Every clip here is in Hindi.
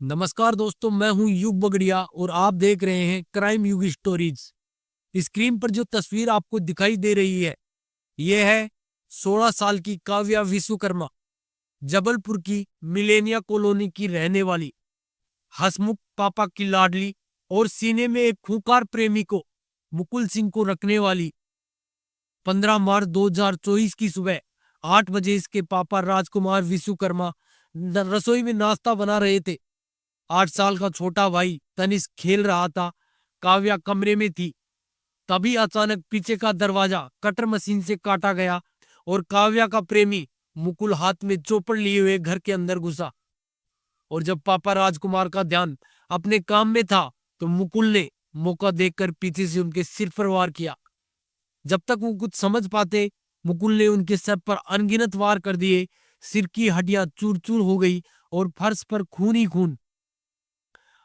नमस्कार दोस्तों, मैं हूं युग बगड़िया और आप देख रहे हैं क्राइम युग स्टोरीज। स्क्रीन पर जो तस्वीर आपको दिखाई दे रही है, यह है 16 साल की काव्या विश्वकर्मा, जबलपुर की मिलेनिया कॉलोनी की रहने वाली, हसमुख पापा की लाडली और सीने में एक खूंखार प्रेमी को मुकुल सिंह को रखने वाली। 15 मार्च 2024 की सुबह 8 बजे इसके पापा राजकुमार विश्वकर्मा रसोई में नाश्ता बना रहे थे। 8 साल का छोटा भाई तनिष्क खेल रहा था। काव्या कमरे में थी। तभी अचानक पीछे का दरवाजा कटर मशीन से काटा गया और काव्या का प्रेमी मुकुल हाथ में चौपड़ लिए हुए घर के अंदर घुसा। और जब पापा राजकुमार का ध्यान अपने काम में था, तो मुकुल ने मौका देखकर पीछे से उनके सिर पर वार किया। जब तक वो कुछ समझ पाते, मुकुल ने उनके सर पर अनगिनत वार कर दिए। सिर की हड्डियां चूर चूर हो गई और फर्श पर खून ही खून।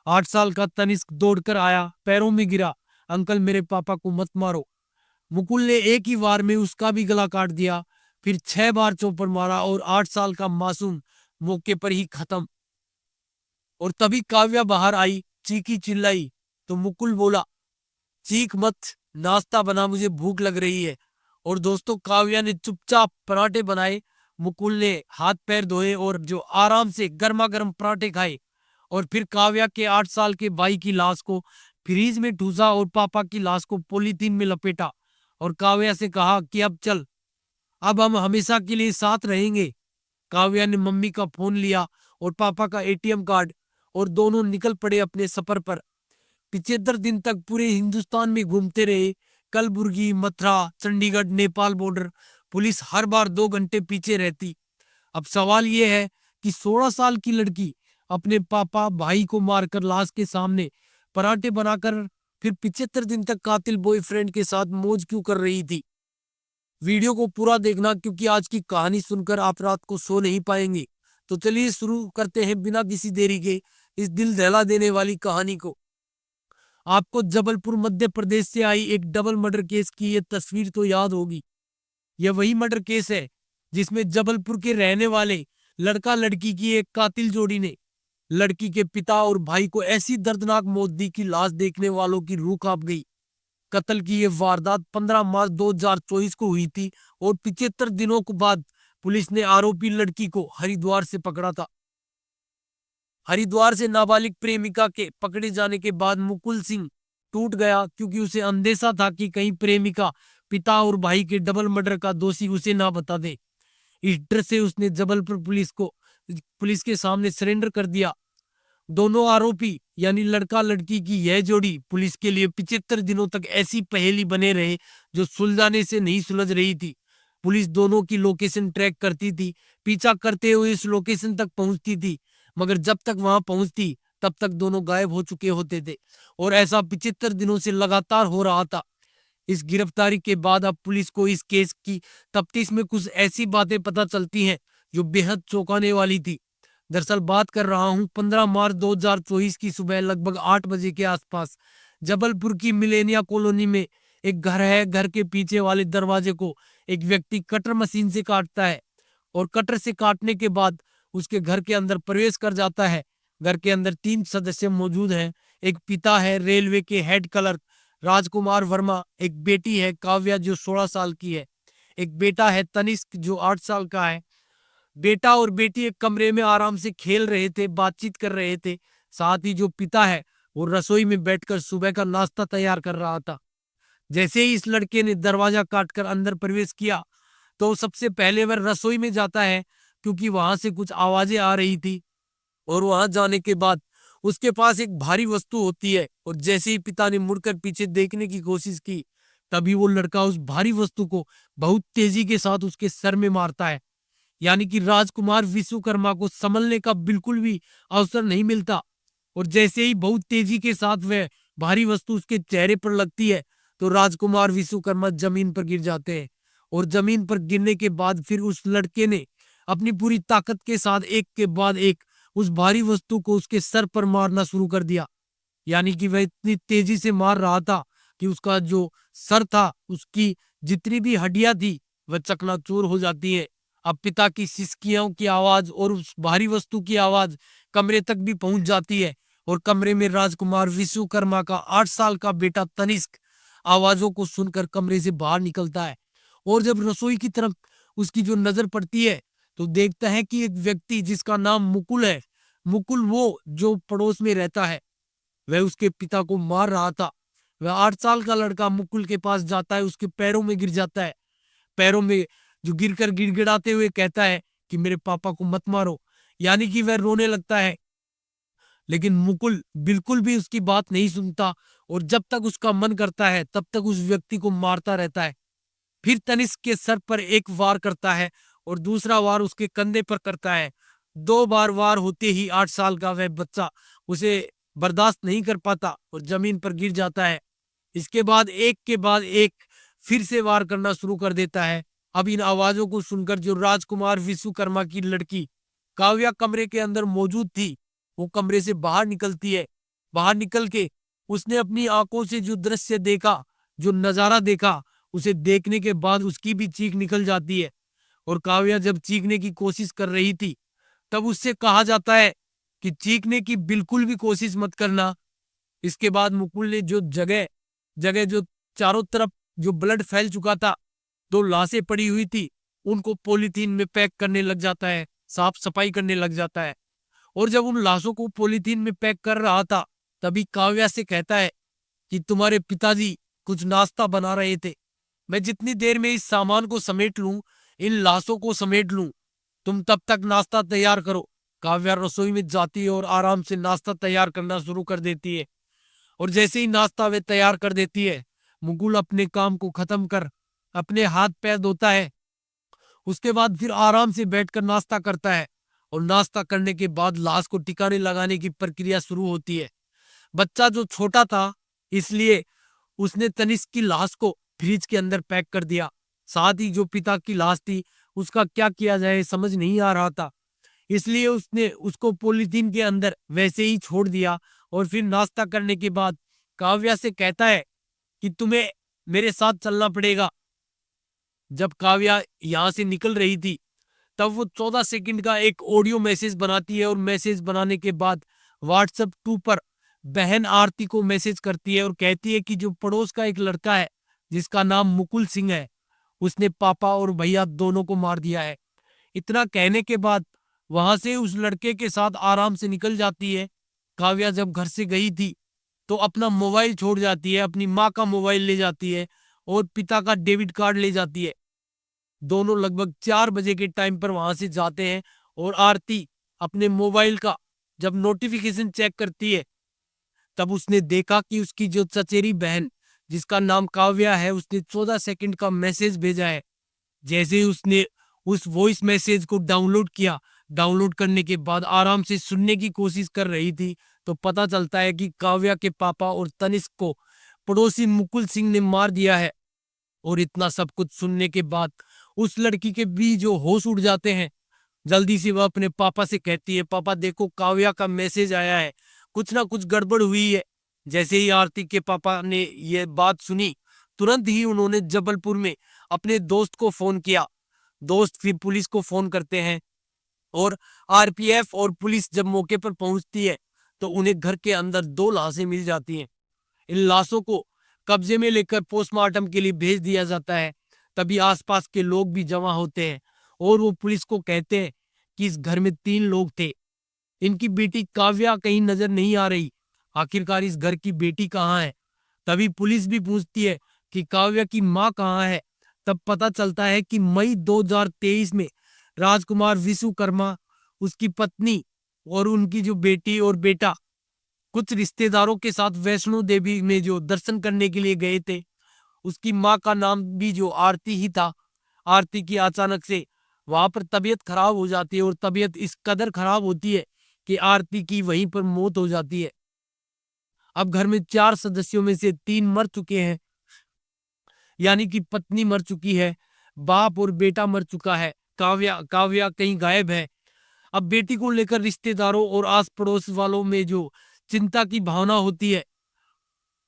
8 साल का तनिष्क दौड़कर आया, पैरों में गिरा। अंकल, मेरे पापा को मत मारो। मुकुल ने एक ही वार में उसका भी गला काट दिया। फिर 6 बार चौपड़ मारा और 8 साल का मासूम मौके पर ही खत्म। और तभी काव्या बाहर आई, चीखी चिल्लाई। तो मुकुल बोला, चीख मत, नाश्ता बना, मुझे भूख लग रही है। और दोस्तों, काव्या ने चुपचाप पराठे बनाए। मुकुल ने हाथ पैर धोए और जो आराम से गर्मा गर्म पराठे खाए। और फिर काव्या के 8 साल के भाई की लाश को फ्रीज में ठूसा और पापा की लाश को पॉलीथीन में लपेटा। और काव्या से कहा कि अब चल, अब हम हमेशा के लिए साथ रहेंगे। काव्या ने मम्मी का फोन लिया और पापा का एटीएम कार्ड, और दोनों निकल पड़े अपने सफर पर। 75 दिन तक पूरे हिंदुस्तान में घूमते रहे। कलबुर्गी, मथुरा, चंडीगढ़, नेपाल बॉर्डर। पुलिस हर बार 2 घंटे पीछे रहती। अब सवाल यह है कि 16 साल की लड़की अपने पापा भाई को मारकर लाश के सामने पराठे बनाकर फिर 75 दिन तक कातिल बॉयफ्रेंड के साथ मौज क्यों कर रही थी। वीडियो को पूरा देखना, क्योंकि आज की कहानी सुनकर आप रात को सो नहीं पाएंगे। तो चलिए शुरू करते हैं बिना किसी देरी के इस दिल दहला देने वाली कहानी को। आपको जबलपुर मध्य प्रदेश से आई एक डबल मर्डर केस की ये तस्वीर तो याद होगी। यह वही मर्डर केस है जिसमें जबलपुर के रहने वाले लड़का लड़की की एक कातिल जोड़ी ने लड़की के पिता और भाई को ऐसी दर्दनाक मौत दी कि लाश देखने वालों की रूह कांप गई। कत्ल की यह वारदात 15 मार्च 2024 को हुई थी और 75 दिनों के बाद पुलिस ने आरोपी लड़की को हरिद्वार से पकड़ा था। हरिद्वार से नाबालिग प्रेमिका के पकड़े जाने के बाद मुकुल सिंह टूट गया, क्योंकि उसे अंदेशा था कि कहीं प्रेमिका, पिता और भाई के डबल मर्डर का दोषी उसे ना बता दे। इस डर से उसने जबलपुर पुलिस के सामने सरेंडर कर दिया। दोनों आरोपी यानी लड़का लड़की की यह जोड़ी पुलिस के लिए 75 दिनों तक ऐसी पहेली बने रहे जो सुलझाने से नहीं सुलझ रही थी। पुलिस दोनों की लोकेशन ट्रैक करती थी, पीछा करते हुए इस लोकेशन तक पहुंचती थी, मगर जब तक वहां पहुंचती तब तक दोनों गायब हो चुके होते थे। और ऐसा 75 दिनों से लगातार हो रहा था। इस गिरफ्तारी के बाद अब पुलिस को इस केस की तफ्तीश में कुछ ऐसी बातें पता चलती हैं जो बेहद चौंकाने वाली थी। दरअसल बात कर रहा हूं 15 मार्च 2024 की सुबह लगभग 8 बजे के आसपास। जबलपुर की मिलेनिया कॉलोनी में एक घर है। घर के पीछे वाले दरवाजे को एक व्यक्ति कटर मशीन से काटता है और कटर से काटने के बाद उसके घर के अंदर प्रवेश कर जाता है। घर के अंदर 3 सदस्य मौजूद हैं। एक पिता है, रेलवे के हेड क्लर्क राजकुमार वर्मा। एक बेटी है, काव्या, जो 16 साल की है। एक बेटा है, तनिष्क, जो 8 साल का है। बेटा और बेटी एक कमरे में आराम से खेल रहे थे, बातचीत कर रहे थे। साथ ही जो पिता है, वो रसोई में बैठकर सुबह का नाश्ता तैयार कर रहा था। जैसे ही इस लड़के ने दरवाजा काटकर अंदर प्रवेश किया, तो सबसे पहले वह रसोई में जाता है, क्योंकि वहां से कुछ आवाजें आ रही थी। और वहां जाने के बाद उसके पास एक भारी वस्तु होती है, और जैसे ही पिता ने मुड़कर पीछे देखने की कोशिश की, तभी वो लड़का उस भारी वस्तु को बहुत तेजी के साथ उसके सर में मारता है। यानी कि राजकुमार विश्वकर्मा को संभलने का बिल्कुल भी अवसर नहीं मिलता। और जैसे ही बहुत तेजी के साथ वह भारी वस्तु उसके चेहरे पर लगती है, तो राजकुमार विश्वकर्मा जमीन पर गिर जाते हैं। और जमीन पर गिरने के बाद फिर उस लड़के ने अपनी पूरी ताकत के साथ एक के बाद एक उस भारी वस्तु को उसके सर पर मारना शुरू कर दिया। यानी कि वह इतनी तेजी से मार रहा था कि उसका जो सर था, उसकी जितनी भी हड्डियां थी, वह चकनाचूर हो जाती है। अब पिता की सिसकियों की आवाज और उस भारी वस्तु की आवाज कमरे तक भी पहुंच जाती है और कमरे में राजकुमार विश्वकर्मा का 8 साल का बेटा तनिष्क आवाजों को सुनकर कमरे से बाहर निकलता है। और जब रसोई की तरफ उसकी जो नजर पड़ती है तो देखता है कि एक व्यक्ति जिसका नाम मुकुल है, मुकुल वो जो पड़ोस में रहता है, वह उसके पिता को मार रहा था। वह 8 साल का लड़का मुकुल के पास जाता है, उसके पैरों में गिर जाता है, पैरों में जो गिरकर गिड़गिड़ाते हुए कहता है कि मेरे पापा को मत मारो, यानी कि वह रोने लगता है। लेकिन मुकुल बिल्कुल भी उसकी बात नहीं सुनता और जब तक उसका मन करता है तब तक उस व्यक्ति को मारता रहता है। फिर तनिष्क के सर पर एक वार करता है और दूसरा वार उसके कंधे पर करता है। 2 बार वार होते ही 8 साल का वह बच्चा उसे बर्दाश्त नहीं कर पाता और जमीन पर गिर जाता है। इसके बाद एक के बाद एक फिर से वार करना शुरू कर देता है। अब इन आवाजों को सुनकर जो राजकुमार विश्वकर्मा की लड़की काव्या कमरे के अंदर मौजूद थी, वो कमरे से बाहर निकलती है। बाहर निकल के उसने अपनी आंखों से जो दृश्य देखा, जो नजारा देखा, उसे देखने के बाद उसकी भी चीख निकल जाती है। और काव्या जब चीखने की कोशिश कर रही थी तब उससे कहा जाता है कि चीखने की बिल्कुल भी कोशिश मत करना। इसके बाद मुकुल ने जो जगह जगह जो चारों तरफ जो ब्लड फैल चुका था, 2 लाशें पड़ी हुई थी, उनको पॉलीथीन में पैक करने लग जाता है, साफ सफाई करने लग जाता है। और जब उन लाशों को पॉलीथीन में पैक कर रहा था तभी काव्या से कहता है कि तुम्हारे पिताजी कुछ नाश्ता बना रहे थे, मैं जितनी देर में इस सामान को समेट लूं, इन लाशों को समेट लूं, तुम तब तक नाश्ता तैयार करो। काव्या रसोई में जाती है और आराम से नाश्ता तैयार करना शुरू कर देती है। और जैसे ही नाश्ता वे तैयार कर देती है, मुकुल अपने काम को खत्म कर अपने हाथ पैर धोता है। उसके बाद फिर आराम से बैठकर नाश्ता करता है और नाश्ता करने के बाद लाश को ठिकाने लगाने की प्रक्रिया शुरू होती है। बच्चा जो छोटा था इसलिए उसने तनिष्क की लाश को फ्रिज के अंदर पैक कर दिया। साथ ही जो पिता की लाश थी उसका क्या किया जाए समझ नहीं आ रहा था, इसलिए उसने उसको पॉलीथीन के अंदर वैसे ही छोड़ दिया। और फिर नाश्ता करने के बाद काव्या से कहता है कि तुम्हें मेरे साथ चलना पड़ेगा। जब काव्या यहाँ से निकल रही थी तब वो 14 सेकंड का एक ऑडियो मैसेज बनाती है और मैसेज बनाने के बाद व्हाट्सएप 2 पर बहन आरती को मैसेज करती है और कहती है कि जो पड़ोस का एक लड़का है जिसका नाम मुकुल सिंह है, उसने पापा और भैया दोनों को मार दिया है। इतना कहने के बाद वहां से उस लड़के के साथ आराम से निकल जाती है। काव्या जब घर से गई थी तो अपना मोबाइल छोड़ जाती है, अपनी माँ का मोबाइल ले जाती है और पिता का डेबिट कार्ड ले जाती है। दोनों लगभग 4 बजे के टाइम पर वहां से जाते हैं और आरती अपने मोबाइल का जब नोटिफिकेशन चेक करती है तब उसने देखा कि उसकी जो चचेरी बहन जिसका नाम काव्या है उसने 14 सेकंड का मैसेज भेजा है। जैसे ही उसने उस वॉइस मैसेज को डाउनलोड किया, डाउनलोड करने के बाद आराम से सुनने की कोशिश कर रही थी तो पता चलता है कि काव्या के पापा और तनिष्क को पड़ोसी मुकुल सिंह ने मार दिया है। और इतना सब कुछ सुनने के बाद उस लड़की के भी जो होश उड़ जाते हैं। जल्दी से वह अपने पापा से कहती है, पापा देखो काव्या का मैसेज आया है, कुछ ना कुछ गड़बड़ हुई है। जैसे ही आरती के पापा ने यह बात सुनी तुरंत ही उन्होंने जबलपुर में अपने दोस्त को फोन किया। दोस्त फिर पुलिस को फोन करते हैं और आरपीएफ और पुलिस जब मौके पर पहुंचती है तो उन्हें घर के अंदर 2 लाशें मिल जाती हैं। इन लाशों को कब्जे में लेकर पोस्टमार्टम के लिए भेज दिया जाता है। तभी आसपास के लोग भी जमा होते हैं और वो पुलिस को कहते हैं कि इस घर में 3 लोग थे, इनकी बेटी काव्या कहीं नजर नहीं आ रही, आखिरकार इस घर की बेटी कहाँ है। तभी पुलिस भी पूछती है कि काव्या की माँ कहाँ है। तब पता चलता है कि मई 2023 में राजकुमार विश्वकर्मा, उसकी पत्नी और उनकी जो बेटी और बेटा कुछ रिश्तेदारों के साथ वैष्णो देवी में जो दर्शन करने के लिए गए थे। उसकी माँ का नाम भी जो आरती ही था। आरती की अचानक से वहां पर तबीयत खराब हो जाती है और तबीयत इस कदर खराब होती है कि आरती की वहीं पर मौत हो जाती है। अब घर में 4 सदस्यों में से 3 मर चुके हैं, यानी कि पत्नी मर चुकी है, बाप और बेटा मर चुका है, काव्या काव्या कहीं गायब है। अब बेटी को लेकर रिश्तेदारों और आस पड़ोस वालों में जो चिंता की भावना होती है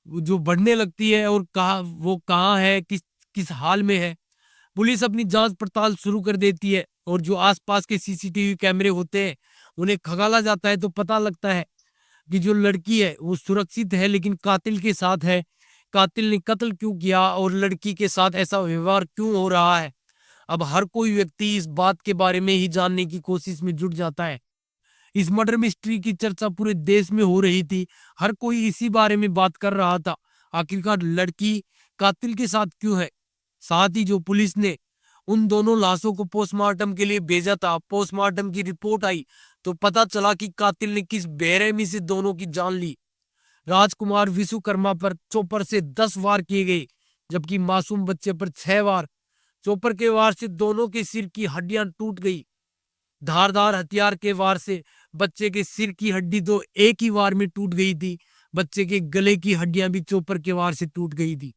जो बढ़ने लगती है और वो कहाँ है, किस किस हाल में है। पुलिस अपनी जांच पड़ताल शुरू कर देती है और जो आसपास के सीसीटीवी कैमरे होते हैं उन्हें खगाला जाता है तो पता लगता है कि जो लड़की है वो सुरक्षित है, लेकिन कातिल के साथ है। कातिल ने कत्ल क्यों किया और लड़की के साथ ऐसा व्यवहार क्यों हो रहा है? अब हर कोई व्यक्ति इस बात के बारे में ही जानने की कोशिश में जुट जाता है। इस मर्डर मिस्ट्री की चर्चा पूरे देश में हो रही थी। हर कोई इसी बारे में बात कर रहा था। आखिरकार लड़की कातिल के साथ क्यों है? साथ ही जो पुलिस ने उन दोनों लाशों को पोस्टमार्टम के लिए भेजा था, पोस्टमार्टम की रिपोर्ट आई तो पता चला कि कातिल ने किस बेरहमी से दोनों की जान ली। राजकुमार विश्वकर्मा पर चोपर से 10 वार किए गए, जबकि मासूम बच्चे पर 6 वार। चोपर के वार से दोनों के सिर की हड्डियां टूट गई। धारदार हथियार के वार से बच्चे के सिर की हड्डी तो एक ही वार में टूट गई थी। बच्चे के गले की हड्डियां भी चोपर के वार से टूट गई थी।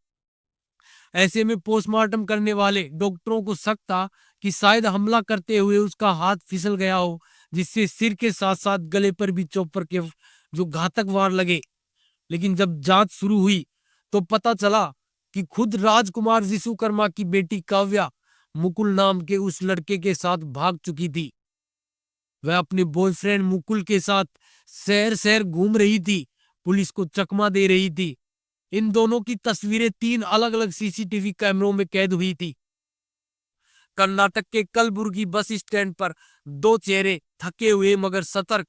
ऐसे में पोस्टमार्टम करने वाले डॉक्टरों को शक था कि शायद हमला करते हुए उसका हाथ फिसल गया हो, जिससे सिर के साथ साथ गले पर भी चोपर के जो घातक वार लगे। लेकिन जब जांच शुरू हुई तो पता चला कि खुद राजकुमार विश्वकर्मा की बेटी काव्या मुकुल नाम के उस लड़के के साथ भाग चुकी थी। वह अपने बॉयफ्रेंड मुकुल के साथ शहर शहर घूम रही थी, पुलिस को चकमा दे रही थी। इन दोनों की तस्वीरें 3 अलग अलग सीसीटीवी कैमरों में कैद हुई थी। कर्नाटक के कलबुर्गी बस स्टैंड पर 2 चेहरे, थके हुए मगर सतर्क,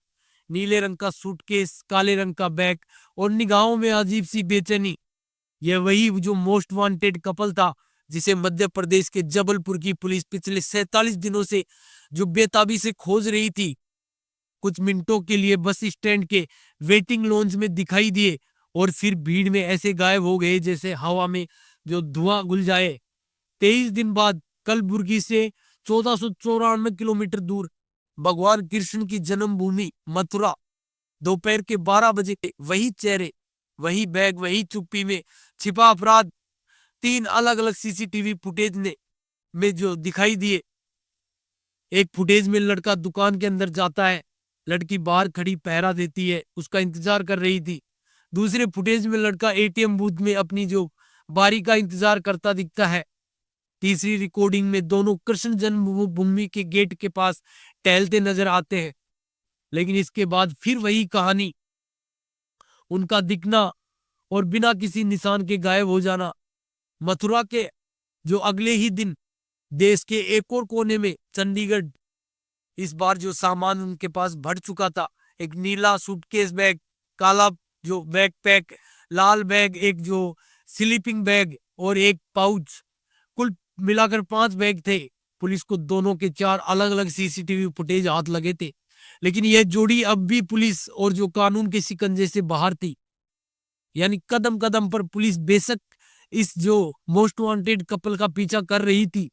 नीले रंग का सूटकेस, काले रंग का बैग और निगाहों में अजीब सी बेचैनी। यह वही जो मोस्ट वांटेड कपल था जिसे मध्य प्रदेश के जबलपुर की पुलिस पिछले 47 दिनों से जो बेताबी से खोज रही थी। कुछ मिनटों के लिए बस स्टैंड के वेटिंग लॉन्ज में दिखाई दिए और फिर भीड़ में ऐसे गायब हो गए जैसे हवा में जो धुआं घुल जाए। 23 दिन बाद कलबुर्गी से 1494 किलोमीटर दूर भगवान कृष्ण की जन्मभूमि मथुरा, दोपहर के 12 बजे वही चेहरे, वही बैग, वही चुप्पी में छिपा अपराध 3 अलग अलग सीसीटीवी फुटेज ने में जो दिखाई दिए। एक फुटेज में लड़का दुकान के अंदर जाता है, लड़की बाहर खड़ी पहरा देती है, उसका इंतजार कर रही थी। दूसरे फुटेज में लड़का एटीएम बूथ में अपनी जो बारी का इंतजार करता दिखता है। तीसरी रिकॉर्डिंग में दोनों कृष्ण जन्मभूमि के गेट के पास टहलते नजर आते हैं। लेकिन इसके बाद फिर वही कहानी, उनका दिखना और बिना किसी निशान के गायब हो जाना। मथुरा के जो अगले ही दिन देश के एक और कोने में चंडीगढ़, इस बार जो सामान उनके पास बढ़ चुका था, एक नीला सूटकेस बैग, काला जो बैकपैक, लाल बैग, एक जो स्लीपिंग बैग और एक पाउच, कुल मिलाकर 5 बैग थे। पुलिस को दोनों के 4 अलग अलग सीसीटीवी फुटेज हाथ लगे थे, लेकिन यह जोड़ी अब भी पुलिस और जो कानून के शिकंजे से बाहर थी। यानी कदम कदम पर पुलिस बेशक इस जो मोस्ट वांटेड कपल का पीछा कर रही थी,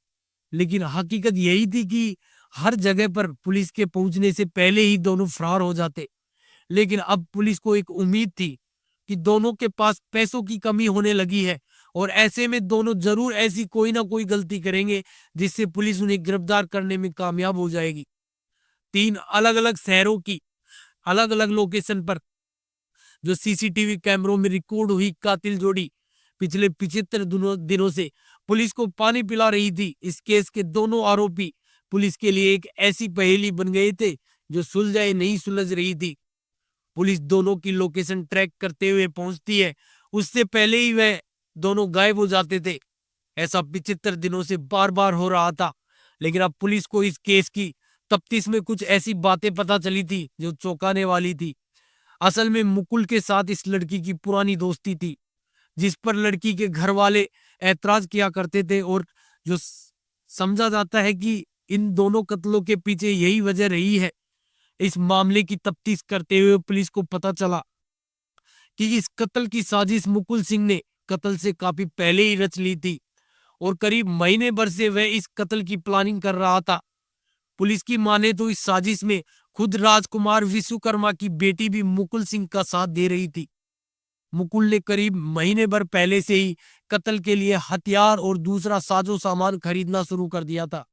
लेकिन हकीकत यही थी कि हर जगह पर पुलिस के पहुंचने से पहले ही दोनों फरार हो जाते। लेकिन अब पुलिस को एक उम्मीद थी कि दोनों के पास पैसों की कमी होने लगी है और ऐसे में दोनों जरूर ऐसी कोई ना कोई गलती करेंगे जिससे पुलिस उन्हें गिरफ्तार करने में कामयाब हो जाएगी। 3 अलग अलग शहरों की अलग अलग लोकेशन पर जो सीसीटीवी कैमरों में रिकॉर्ड हुई कातिल जोड़ी पिछले 75 दिनों से पुलिस को पानी पिला रही थी। इस केस के दोनों आरोपी पुलिस के लिए एक ऐसी पहेली बन गए थे जो सुलझाई नहीं सुलझ रही थी। पुलिस दोनों की लोकेशन ट्रैक करते हुए पहुंचती है, उससे पहले ही वह दोनों गायब हो जाते थे। ऐसा 75 दिनों से बार बार हो रहा था, लेकिन अब पुलिस को इस केस की तफ्तीश में कुछ ऐसी बातें पता चली थी जो चौंकाने वाली थी। असल में मुकुल के साथ इस लड़की की पुरानी दोस्ती थी, जिस पर लड़की के घर वाले ऐतराज किया करते थे और जो समझा जाता है कि इन दोनों कत्लों के पीछे यही वजह रही है। इस मामले की तफ्तीश करते हुए पुलिस को पता चला कि इस कत्ल की साजिश मुकुल सिंह ने कत्ल से काफी पहले ही रच ली थी और करीब महीने भर से वह इस कत्ल की प्लानिंग कर रहा था। पुलिस की माने तो इस साजिश में खुद राजकुमार विश्वकर्मा की बेटी भी मुकुल सिंह का साथ दे रही थी। मुकुल ने करीब महीने भर पहले से ही कत्ल के लिए हथियार और दूसरा साजो सामान खरीदना शुरू कर दिया था,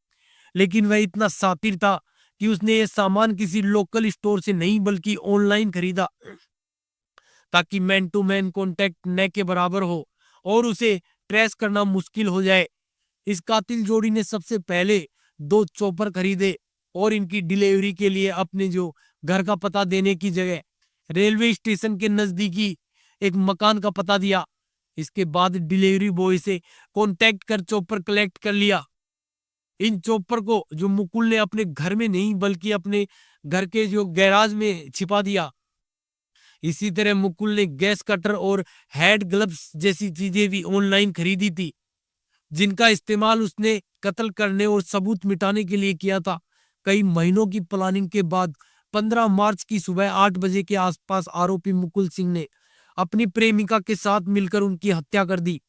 लेकिन वह इतना शातिर था कि उसने यह सामान किसी लोकल स्टोर से नहीं बल्कि ऑनलाइन खरीदा, ताकि मैन टू मैन कॉन्टैक्ट न के बराबर हो और उसे ट्रेस करना मुश्किल हो जाए। इस कातिल जोड़ी ने सबसे पहले 2 चॉपर खरीदे और इनकी डिलीवरी के लिए अपने जो घर का पता देने की जगह रेलवे स्टेशन के नजदीकी एक मकान का पता दिया। इसके बाद डिलीवरी बॉय से कांटेक्ट कर चॉपर कलेक्ट कर लिया। इन चॉपर को जो मुकुल ने अपने घर में नहीं बल्कि अपने घर के जो गैराज में छिपा दिया। इसी तरह मुकुल ने गैस कटर और हैंड ग्लव्स जैसी चीजें भी ऑनलाइन खरीदी थी, जिनका इस्तेमाल उसने कत्ल करने और सबूत मिटाने के लिए किया था। कई महीनों की प्लानिंग के बाद 15 मार्च की सुबह 8 बजे के आसपास आरोपी मुकुल सिंह ने अपनी प्रेमिका के साथ मिलकर उनकी हत्या कर दी।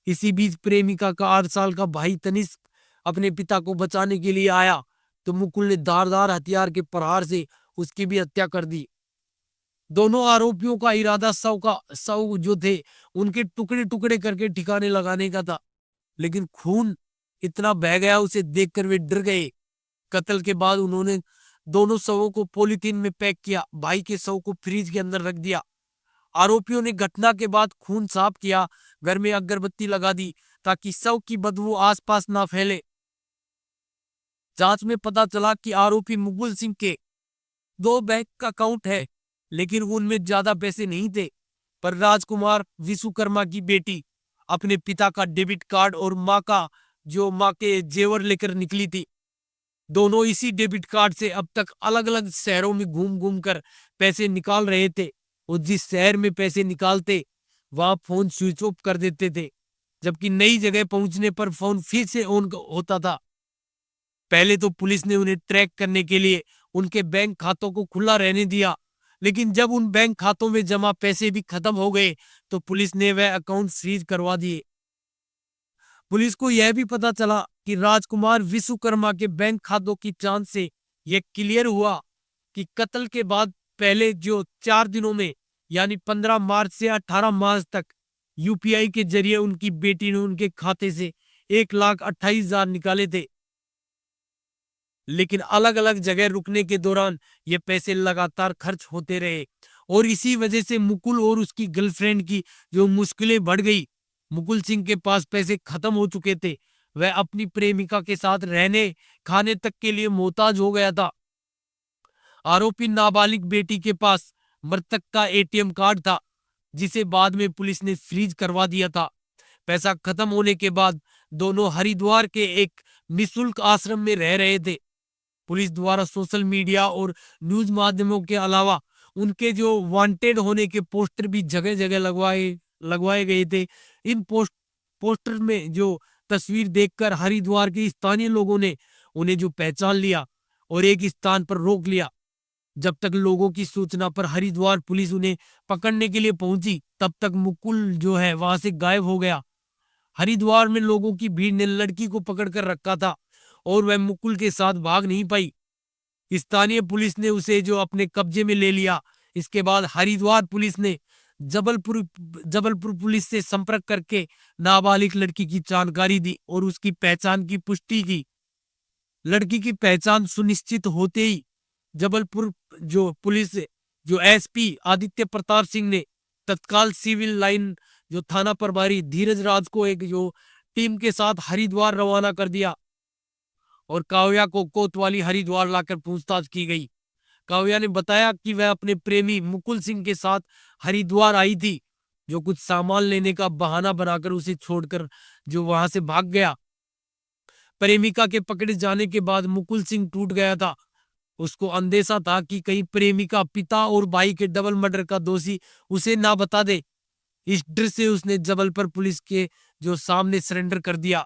इसी बीच प्रेमिका का 8 साल का भाई तनिष्क अपने पिता को बचाने के लिए आया तो मुकुल ने धारदार हथियार के प्रहार से उसकी भी हत्या कर दी। दोनों आरोपियों का इरादा शव जो थे उनके टुकड़े टुकड़े करके ठिकाने लगाने का था, लेकिन खून इतना बह गया उसे देखकर वे डर गए। कत्ल के बाद उन्होंने दोनों शवों को पॉलीथीन में पैक किया, भाई के शव को फ्रिज के अंदर रख दिया। आरोपियों ने घटना के बाद खून साफ किया, घर में अगरबत्ती लगा दी ताकि शव की बदबू आसपास ना फैले। जांच में पता चला कि आरोपी मुकुल सिंह के 2 बैंक अकाउंट है, लेकिन उनमें ज्यादा पैसे नहीं थे। पर राजकुमार विश्वकर्मा की बेटी अपने पिता का डेबिट कार्ड और माँ के जेवर लेकर निकली थी। दोनों इसी डेबिट कार्ड से अब तक अलग अलग शहरों में घूम घूम कर पैसे निकाल रहे थे और जिस शहर में पैसे निकालते वहां फोन स्विच ऑफ कर देते थे, जबकि नई जगह पहुंचने पर फोन फिर से ऑन होता था। पहले तो पुलिस ने उन्हें ट्रैक करने के लिए उनके बैंक खातों को खुला रहने दिया, लेकिन जब उन बैंक खातों में जमा पैसे भी खत्म हो गए तो पुलिस ने वह अकाउंट फ्रीज करवा दिए। पुलिस को यह भी पता चला कि राजकुमार विश्वकर्मा के बैंक खातों की जांच से यह क्लियर हुआ कि कत्ल के बाद पहले जो 4 दिनों में यानी 15 मार्च से 18 मार्च तक यूपीआई के जरिए उनकी बेटी ने उनके खाते से 1,28,000 निकाले थे, लेकिन अलग अलग जगह रुकने के दौरान ये पैसे लगातार खर्च होते रहे और इसी वजह से मुकुल और उसकी गर्लफ्रेंड की जो मुश्किलें बढ़ गई। मुकुल सिंह के पास पैसे खत्म हो चुके थे, वह अपनी प्रेमिका के साथ रहने खाने तक के लिए मोहताज हो गया था। आरोपी नाबालिग बेटी के पास मृतक का एटीएम कार्ड था, जिसे बाद में पुलिस ने फ्रीज करवा दिया था। पैसा खत्म होने के बाद दोनों हरिद्वार के एक निःशुल्क आश्रम में रह रहे थे। पुलिस द्वारा सोशल मीडिया और न्यूज माध्यमों के अलावा उनके जो वांटेड होने के पोस्टर भी जगह जगह लगवाए गए थे। इन पोस्टर में जो तस्वीर देखकर हरिद्वार के स्थानीय लोगों ने उन्हें जो पहचान लिया और एक स्थान पर रोक लिया। जब तक लोगों की सूचना पर हरिद्वार पुलिस उन्हें पकड़ने के लिए पहुंची, तब तक मुकुल जो है वहां से गायब हो गया। हरिद्वार में लोगों की भीड़ ने लड़की को पकड़कर रखा था और वह मुकुल के साथ भाग नहीं पाई। स्थानीय पुलिस ने उसे जो अपने कब्जे में ले लिया। इसके बाद हरिद्वार पुलिस ने जबलपुर पुलिस से संपर्क करके नाबालिग लड़की की जानकारी दी और उसकी पहचान की पुष्टि की। लड़की की पहचान सुनिश्चित होते ही जबलपुर जो पुलिस जो एसपी आदित्य प्रताप सिंह ने तत्काल सिविल लाइन जो थाना प्रभारी धीरज राज को एक जो टीम के साथ हरिद्वार रवाना कर दिया और काव्या को कोतवाली हरिद्वार लाकर पूछताछ की गई। काव्या ने बताया कि वह अपने प्रेमी मुकुल सिंह के साथ हरिद्वार आई थी, जो कुछ सामान लेने का बहाना बनाकर उसे छोड़कर जो वहां से भाग गया। प्रेमिका के पकड़े जाने के बाद मुकुल सिंह टूट गया था। उसको अंदेशा था कि कहीं प्रेमिका, पिता और भाई के डबल मर्डर का दोषी उसे ना बता दे। इस डर से उसने जबलपुर पुलिस के जो सामने सरेंडर कर दिया।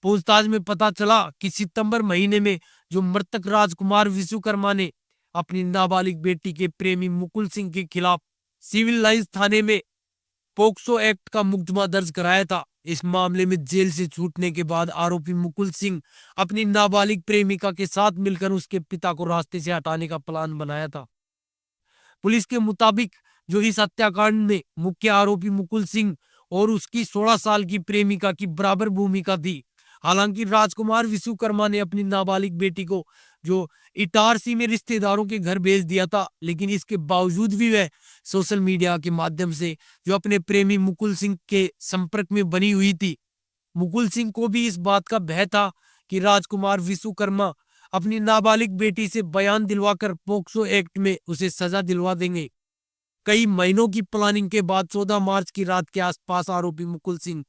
पूछताछ में पता चला कि सितंबर महीने में जो मृतक राजकुमार विश्वकर्मा ने अपनी नाबालिग बेटी के प्रेमी मुकुल सिंह के खिलाफ सिविल लाइंस थाने में पोक्सो एक्ट का मुकदमा दर्ज कराया था। इस मामले में जेल से छूटने के बाद आरोपी मुकुल सिंह अपनी नाबालिग प्रेमिका के साथ मिलकर उसके पिता को रास्ते से हटाने का प्लान बनाया था। पुलिस के मुताबिक जो इस हत्याकांड में मुख्य आरोपी मुकुल सिंह और उसकी 16 साल की प्रेमिका की बराबर भूमिका थी। हालांकि राजकुमार विश्वकर्मा ने अपनी नाबालिग बेटी को जो इटारसी में रिश्तेदारों के घर भेज दिया था, लेकिन इसके बावजूद भी वह सोशल मीडिया के माध्यम से जो अपने प्रेमी मुकुल सिंह के संपर्क में बनी हुई थी। मुकुल सिंह को भी इस बात का भय था कि राजकुमार विश्वकर्मा अपनी नाबालिग बेटी से बयान दिलवाकर पोक्सो एक्ट में उसे सजा दिलवा देंगे। कई महीनों की प्लानिंग के बाद 14 मार्च की रात के आसपास आरोपी मुकुल सिंह,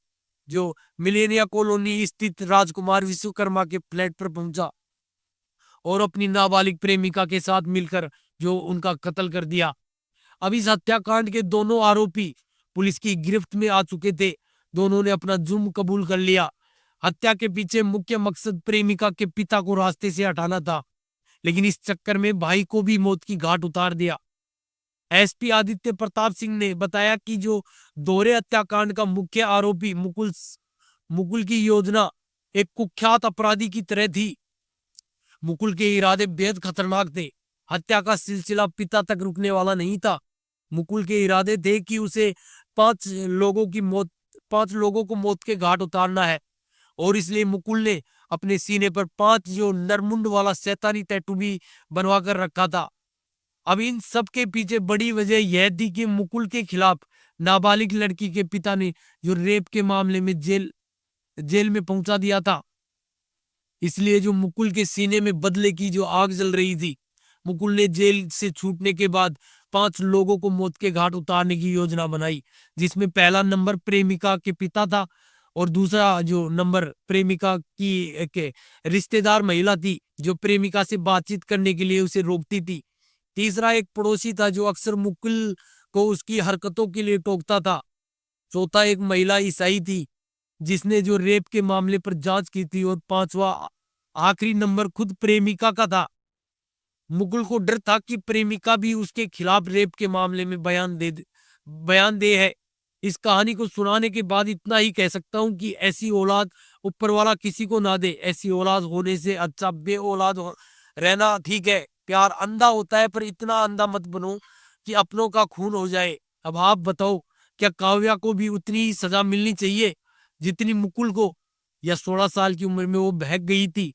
जो मिलेनिया कॉलोनी स्थित राजकुमार विश्वकर्मा के फ्लैट पर पहुंचा और अपनी नाबालिग प्रेमिका के साथ मिलकर जो उनका कत्ल कर दिया। अब इस हत्याकांड के दोनों आरोपी पुलिस की गिरफ्त में आ चुके थे। दोनों ने अपना जुर्म कबूल कर लिया। हत्या के पीछे मुख्य मकसद प्रेमिका के पिता को रास्ते से हटाना था, लेकिन इस चक्कर में भाई को भी मौत की घाट उतार दिया। एसपी आदित्य प्रताप सिंह ने बताया कि जो दोहरे हत्याकांड का मुख्य आरोपी मुकुल की योजना एक कुख्यात अपराधी की तरह थी। मुकुल के इरादे बेहद खतरनाक थे। हत्या का सिलसिला पिता तक रुकने वाला नहीं था। मुकुल के इरादे थे कि उसे पांच लोगों को मौत के घाट उतारना है, और इसलिए मुकुल ने अपने सीने पर 5 जो नरमुंड वाला शैतानी टैटू भी बनवा कर रखा था। अब इन सब के पीछे बड़ी वजह यह थी कि मुकुल के खिलाफ नाबालिग लड़की के पिता ने जो रेप के मामले में जेल में पहुंचा दिया था, इसलिए जो मुकुल के सीने में बदले की जो आग जल रही थी, मुकुल ने जेल से छूटने के बाद 5 लोगों को मौत के घाट उतारने की योजना बनाई, जिसमें पहला नंबर प्रेमिका के पिता था और दूसरा जो नंबर प्रेमिका की के रिश्तेदार महिला थी जो प्रेमिका से बातचीत करने के लिए उसे रोकती थी। तीसरा एक पड़ोसी था जो अक्सर मुकुल को उसकी हरकतों के लिए टोकता था। चौथा एक महिला ईसाई थी जिसने जो रेप के मामले पर जांच की थी, और पांचवा आखिरी नंबर खुद प्रेमिका का था। मुकुल को डर था कि प्रेमिका भी उसके खिलाफ रेप के मामले में बयान दे है। इस कहानी को सुनाने के बाद इतना ही कह सकता हूं कि ऐसी औलाद ऊपर वाला किसी को ना दे। ऐसी औलाद होने से अच्छा बे औलाद रहना ठीक है। प्यार अंधा होता है, पर इतना अंधा मत बनो कि अपनों का खून हो जाए। अब आप बताओ, क्या काव्या को भी उतनी ही सजा मिलनी चाहिए जितनी मुकुल को, या 16 साल की उम्र में वो बहक गई थी?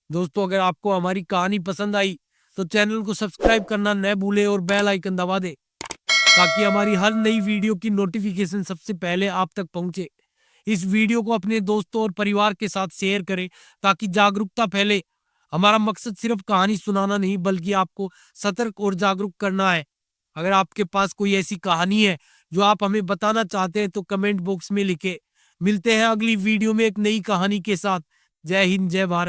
दोस्तों, अगर आपको हमारी कहानी पसंद आई तो चैनल को सब्सक्राइब करना न भूले और बेल आइकन दबा दे, ताकि हमारी हर नई वीडियो की नोटिफिकेशन सबसे पहले आप तक पहुंचे। इस वीडियो को अपने दोस्तों और परिवार के साथ शेयर करें ताकि जागरूकता फैले। हमारा मकसद सिर्फ कहानी सुनाना नहीं, बल्कि आपको सतर्क और जागरूक करना है। अगर आपके पास कोई ऐसी कहानी है जो आप हमें बताना चाहते हैं तो कमेंट बॉक्स में लिखे। मिलते हैं अगली वीडियो में एक नई कहानी के साथ। जय हिंद, जय भारत।